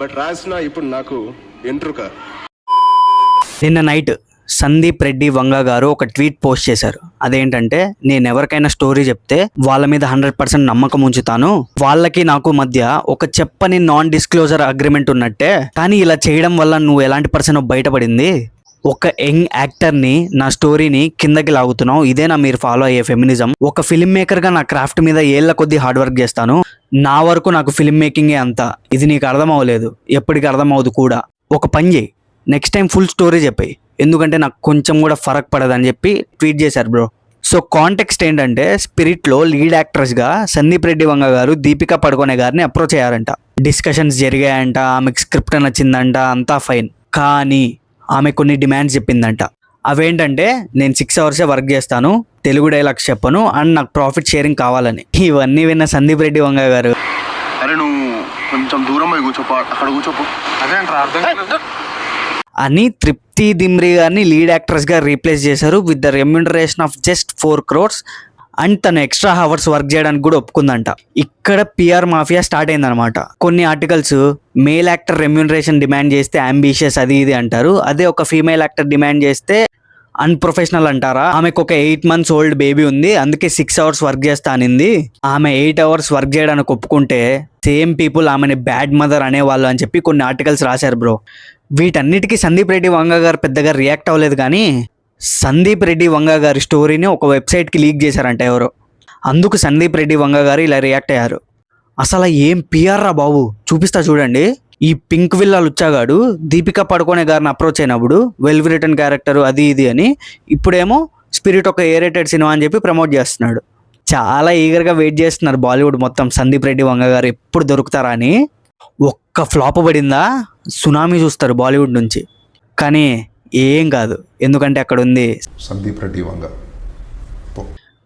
But రాసిన ఇప్పుడు నాకు ఎంట్రుక. నిన్న నైట్ సందీప్ రెడ్డి వంగ గారు ఒక ట్వీట్ పోస్ట్ చేశారు. అదేంటంటే, నేను ఎవరికైనా స్టోరీ చెప్తే వాళ్ళ మీద 100% నమ్మకం ఉంచుతాను, వాళ్ళకి నాకు మధ్య ఒక చెప్పని నాన్ డిస్క్లోజర్ అగ్రిమెంట్ ఉన్నట్టే, కానీ ఇలా చేయడం వల్ల నువ్వు ఎలాంటి పర్సన్ బయటపడింది, ఒక యంగ్ యాక్టర్ని నా స్టోరీని కిందకి లాగుతున్నావు, ఇదేనా మీరు ఫాలో అయ్యే ఫెమినిజం? ఒక ఫిల్మ్ మేకర్గా నా క్రాఫ్ట్ మీద ఏళ్ల కొద్దీ హార్డ్ వర్క్ చేస్తాను, నా వరకు నాకు ఫిల్మ్ మేకింగే అంతా, ఇది నీకు అర్థం అవ్వలేదు, ఎప్పటికీ అర్థం అవ్వదు కూడా. ఒక పని చేయి, నెక్స్ట్ టైం ఫుల్ స్టోరీ చెప్పాయి, ఎందుకంటే నాకు కొంచెం కూడా ఫరక్ పడదని చెప్పి ట్వీట్ చేశారు బ్రో. సో కాంటెక్స్ట్ ఏంటంటే, స్పిరిట్లో లీడ్ యాక్ట్రెస్గా సందీప్ రెడ్డి వంగ గారు దీపికా పడుకోనే గారిని అప్రోచ్ అయ్యారంట. డిస్కషన్స్ జరిగాయంట, ఆమెకు స్క్రిప్ట్ నచ్చిందంట, అంతా ఫైన్. కానీ ఆమె కొన్ని డిమాండ్స్ చెప్పిందంట. అవేంటంటే, నేను 6 hours వర్క్ చేస్తాను, తెలుగు డైలాగ్స్ చెప్పను, అండ్ నాకు ప్రాఫిట్ షేరింగ్ కావాలని. ఇవన్నీ విన్న సందీప్ రెడ్డి వంగ గారు, అరే నువ్వు కొంచెం దూరం పోయి కూర్చోపో, అక్కడ కూర్చోపో అని తృప్తి దిమ్రి గారిని లీడ్ యాక్ట్రెస్గా రీప్లేస్ చేశారు with the remuneration of just 4 crores. And తను ఎక్స్ట్రా అవర్స్ వర్క్ చేయడానికి కూడా ఒప్పుకుందంట. ఇక్కడ పిఆర్ మాఫియా స్టార్ట్ అయిందనమాట. కొన్ని articles male actor remuneration demand చేస్తే అంబిషియస్ అది ఇది అంటారు, అదే ఒక ఫీమేల్ యాక్టర్ డిమాండ్ చేస్తే అన్ప్రొఫెషనల్ అంటారా. ఆమెకు ఒక 8 months ఓల్డ్ బేబీ ఉంది, అందుకే 6 hours వర్క్ చేస్తా అనింది. ఆమె 8 hours వర్క్ చేయడానికి ఒప్పుకుంటే సేమ్ పీపుల్ ఆమెని బ్యాడ్ మదర్ అనేవాళ్ళు అని చెప్పి కొన్ని ఆర్టికల్స్ రాశారు బ్రో. వీటన్నిటికీ సందీప్ రెడ్డి వంగ గారు పెద్దగా రియాక్ట్ అవ్వలేదు, కానీ సందీప్ రెడ్డి వంగ గారి స్టోరీని ఒక వెబ్సైట్కి లీక్ చేశారంట ఎవరో. అందుకు సందీప్ రెడ్డి వంగ గారు ఇలా రియాక్ట్ అయ్యారు. అసలు ఏం పిఆర్ రా బాబు, చూపిస్తా చూడండి. ఈ పింక్ విల్లా లుచ్చాగాడు దీపికా పడుకోనే గారిని అప్రోచ్ అయినప్పుడు వెల్ రిటర్న్ క్యారెక్టర్ అది ఇది అని, ఇప్పుడేమో స్పిరిట్ ఒక ఏరేటెడ్ సినిమా అని చెప్పి ప్రమోట్ చేస్తున్నాడు. చాలా ఈగర్గా వెయిట్ చేస్తున్నారు బాలీవుడ్ మొత్తం సందీప్ రెడ్డి వంగ గారు ఎప్పుడు దొరుకుతారా అని. ఒక్క ఫ్లాప్ పడిందా సునామీ చూస్తారు బాలీవుడ్ నుంచి. కానీ ఏం కాదు, ఎందుకంటే అక్కడ ఉంది సందీప్ రెడ్డి వంగ.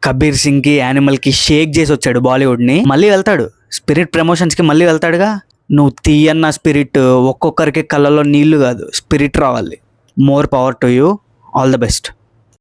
కబీర్ సింగ్కి యానిమల్కి షేక్ చేసి వచ్చాడు బాలీవుడ్ని. మళ్ళీ వెళ్తాడు స్పిరిట్ ప్రమోషన్స్కి, మళ్ళీ వెళ్తాడుగా. నువ్వు తీయన్న స్పిరిట్, ఒక్కొక్కరికి కళ్ళలో నీళ్లు కాదు స్పిరిట్ రావాలి. More power to you, all the best.